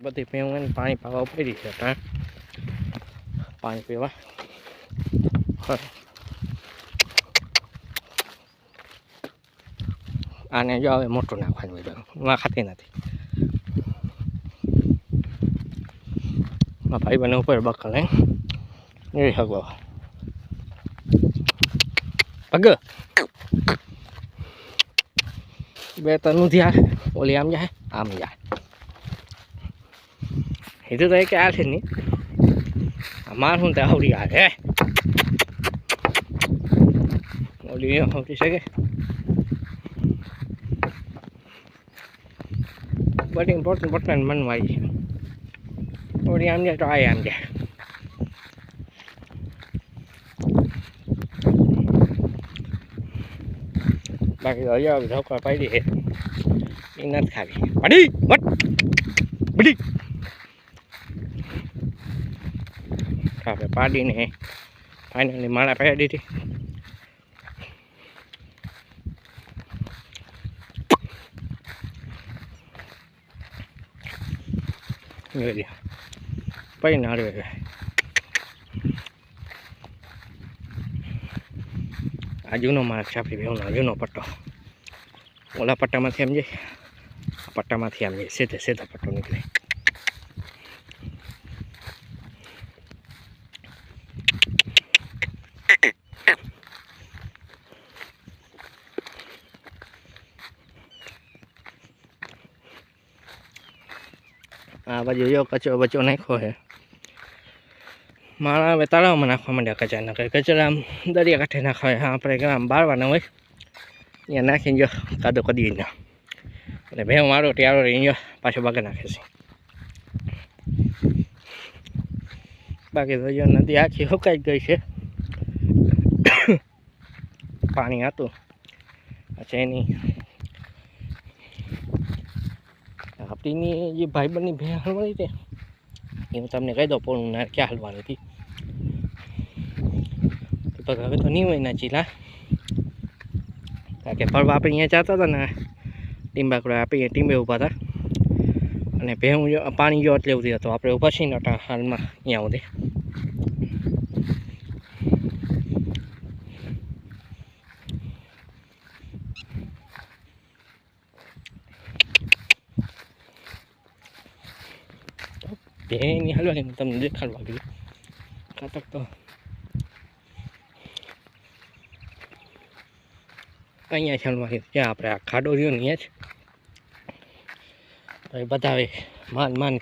બધી પીવું પાણી પાવા પડી છે ત્યાં પાણી પીવા આને જો હવે મોટું નાખવાનું હોય માં ખાતી નથી ભાઈ બને ઉપર બકલ એ હગો પગ બે તનું થયા ઓલી આમ જાય આમ જાય એ તો કે આ છે નહીં માર હું તો આવડી આ હે ઓલી આવડી શકે બધી ઇમ્પોર્ટન્ટ બટન મનમાં આવી છે ઓલી આમ જાય તો આ આમ જાય બાકી તો હજાર ધોકા પાડી છે એ નથી ખાવી બડી વટ બડી આપણે પાડીને ફાઇનલી માળા પાડી દીધી પૈ ના હળવે આ જૂનો માર્ગ છાપી દેવાનો જૂનો પટ્ટો ઓલા પટ્ટામાંથી આમ જાય આ પટ્ટામાંથી આમ જાય સીધે સીધો પટ્ટો નીકળે આ બાજુ જો કચરો બચો નાખ્યો છે મારા હવે તળાવમાં નાખવા માંડ્યા કચરા નાખે કચરા આમ દરિયા કાંઠે નાખવા આપણે આમ બાળવાના હોય અહીંયા નાખીને જો કાદો કદી ના એટલે ભેં મારો ત્યારે અહીંયા પાછો બાગે નાખે છે બાકી તો જો નદી આખી સુકાઈ ગઈ છે પાણી હતું અચ્છા એની આપણીની જે ભાઈબંધની ભેં હલવાની છે એ હું તમને કહી દઉં પણ હું ક્યાં હલવાની હતી હવે તો નહીં હોય ના ચીલા કારણ કે ફરવા આપણે અહીંયા જતા હતા ને ટીમ્બાકડા આપણે ટીમ્બે ઊભા હતા અને ભેહું પાણી જો એટલે ઉધી હતો આપણે ઊભા છીએ ને હાલમાં અહીંયા સુધી ભેની હલવાની હું તમને દેખાડવા ગયું કાતક તો અહીંયા છે હલવાની ત્યાં આપણે આ ખાડો રહ્યો ને અહીંયા જ બતાવે માન માન